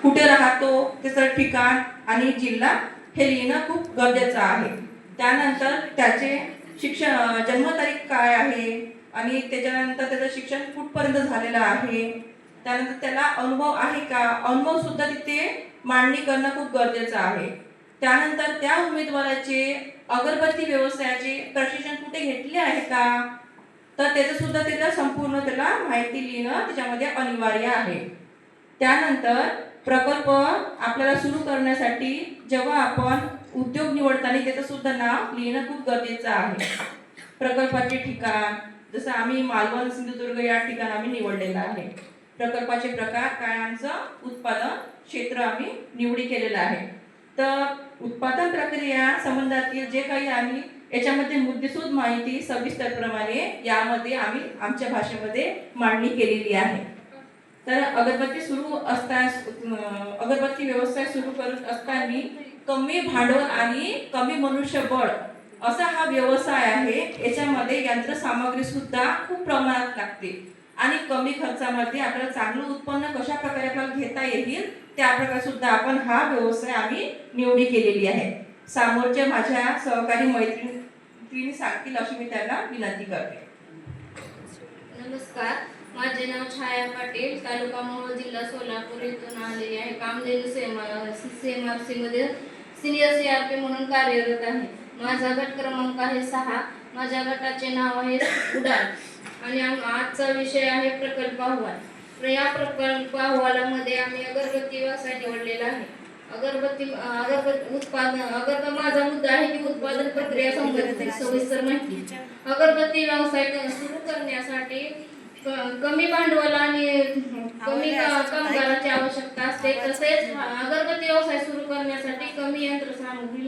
कुठे राहतो, त्याचं ठिकाण आणि जिल्हा हे लिहिणं खूप गरजेचं आहे. त्यानंतर त्याचे शिक्षण जन्मतारीख काय आहे आणि त्याच्यानंतर त्याचं शिक्षण कुठपर्यंत झालेलं आहे, त्यानंतर त्याला अनुभव आहे का, अनुभव सुद्धा तिथे मांडणी करणं खूप गरजेचं आहे. त्यानंतर त्या उमेदवाराचे अगरबत्ती व्यवसायाचे प्रशिक्षण कुठे घेतले आहे का, तर त्याचं सुद्धा त्याला संपूर्ण त्याला माहिती लिहिणं त्याच्यामध्ये अनिवार्य आहे. त्यानंतर प्रकल्प आपल्याला सुरू करण्यासाठी जेव्हा आपण उद्योग निवडताना त्याचं सुद्धा नाव लिहिणं खूप गरजेचं आहे. प्रकल्पाचे ठिकाण, जसं आम्ही मालवण सिंधुदुर्ग या ठिकाण आम्ही निवडलेलं आहे. प्रकल्पाचे प्रकार काय, आमचं उत्पादन क्षेत्र आम्ही निवडी केलेलं आहे. तर उत्पादन प्रक्रिया संबंधातील जे काही आम्ही याच्यामध्ये मुद्देसूद माहिती सविस्तरप्रमाणे यामध्ये आम्ही आमच्या भाषेमध्ये मांडणी केलेली आहे. तर अगरबत्ती व्यवसाय सुरू करत असताना कमी भांडवल आणि कमी मनुष्यबळ असा हा व्यवसाय आहे. याच्यामध्ये यंत्रसामग्री सुद्धा खूप प्रमाणात लागते आणि कमी खर्चामध्ये आपल्याला चांगलं उत्पन्न कशा प्रकारे आपल्याला घेता येईल त्या प्रकारे सुद्धा आपण हा व्यवसाय आम्ही निवडी केलेली आहे. समोरच्या माझ्या सहकारी मैत्रिणी सांगतील अशी मी त्यांना विनंती करते. नमस्कार, माझे नाव छाया पाटील, तालुका मोहोळ, जिल्हा सोलापूर येथून आलेली आहे. कामधेनू CMRC मध्ये सिनियर CRP म्हणून कार्यरत आहे. माझा गट क्रमांक आहे 6. माझ्या गटाचे नाव आहे उडान आणि आजचा विषय आहे प्रकल्प अहवाल. या प्रकल्प अहवालामध्ये आम्ही अगरबत्ती व्यवसाय निवडलेला आहे. अगरबत्ती माझा मुद्दा आहे की उत्पादन प्रक्रिया संबंधित सविस्तर माहिती. अगरबत्ती व्यवसाय सुरू करण्यासाठी कमी भांडवल आणि कमी कामगारांची आवश्यकता असते. तसेच अगरबत्ती व्यवसाय सुरू करण्यासाठी कमी यंत्रसामुग्री